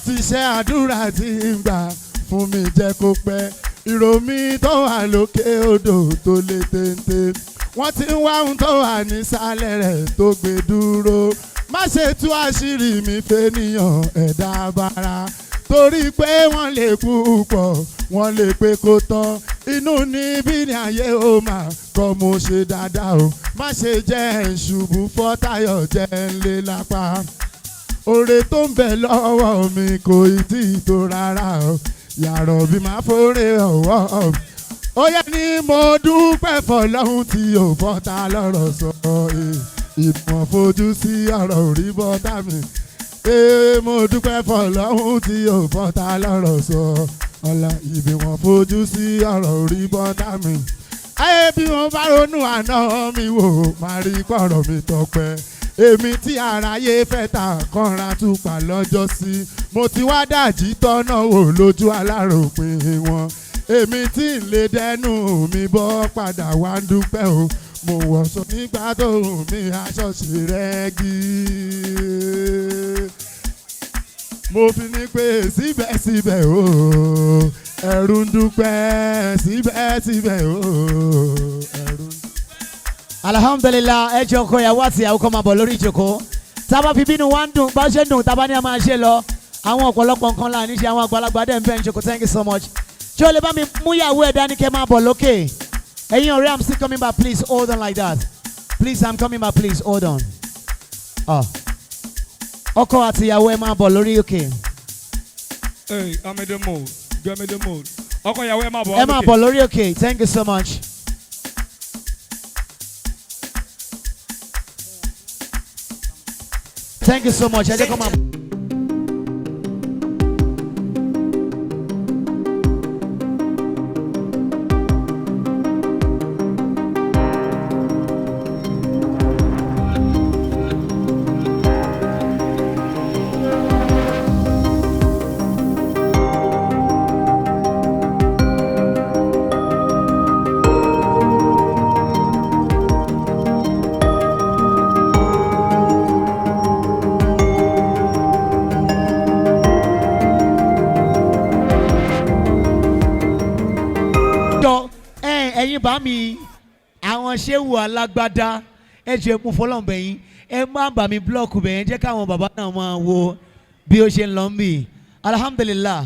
fi ṣe àdúrà tí ń gbà fún mi jẹ́ kó pẹ́ ìró mi tó wà lókè odò tó lé téńté wọ́n ti ń wá ohun tó wà nísàlẹ̀ rẹ̀ tó gbé dúró má ṣe tú àṣírí mi fẹ́nìyàn ẹ̀dá bára torí pé wọ́n lè púpọ̀ wọ́n lè pé kó tán inú níbí ni ayé ó máa kọ́ mo ṣe dáadáa o má ṣe jẹ́ ìṣubú fọ́tayọ̀ jẹ́ ńlé lápá oore tó ń bẹ lọ́wọ́ mi kò tí ì tó rárá o yàrá bí máa fórè ọwọ́ ó yẹ ni mo dúpẹ́ fọlọ́hún tí ò bọ́ta lọ́rọ̀ sọ ìmọ̀ fojú sí ọ̀rọ̀ orí bọ́tà mi mo dúpẹ́ fọlọ́hún tí ò bọ́ta lọ́rọ̀ sọ ọ̀la ìbí wọn fojú sí ọ̀rọ̀ orí bọ́tà mi ayé bí wọ́n bá ronú àná mi wò máa rí kọ̀rọ̀ mi tọpẹ́ èmi tí aráyé fẹ́ ta kọ́ra túpà lọ́jọ́ sí mo ti wá dàjí tọ́nà wò lójú aláròpin wọn èmi tí ń lè dẹnu mi bọ́ padà wá ń dúpẹ́ o mo wọ̀ṣọ nígbà tó mi aṣọ ṣe rẹ́gí mo fi ní pé síbẹ̀síbẹ̀ o ẹ̀rù ń dúpẹ́ síbẹ̀síbẹ̀ o ẹ̀rù ń. Alhamdulillah ẹ jókòó ìyàwó àti ìyàwó kọ́ máa bọ̀ lórí ìjókòó tábà fi bínú wá ń dùn bá ṣe ń dùn tábà ní a máa ṣe lọ àwọn ọ̀pọ̀lọpọ̀ nǹkan là ní ṣe àwọn àgbàlagbà dẹ̀ ń bẹ̀ ń jókòó thank you so much ṣé o lè bá mi mú ìyàwó ẹ̀ dání kẹ́ máa bọ̀ lókè ẹ̀yin ọ̀rẹ́ I'm still coming back please hold on like that please I'm coming back please hold on ọkọ àti ìyàwó ẹ̀ máa bọ̀ lórí òkè. Hey, I'm in the mood. Get me the mood. ọkọ ìyàwó ẹ̀ máa bọ̀. ẹ máa bọ̀ lórí òkè thank you so much. Thank you so much. I just come up. Bá mi àwọn ṣéwù alágbádá ẹ jẹ́ mú fọlọ́n bẹ̀yìn ẹ má bà mí blọọkù bẹ̀yìn jẹ́ káwọn bàbá náà máa wo bí ó ṣe ń lọ ń bì alhamdulillah.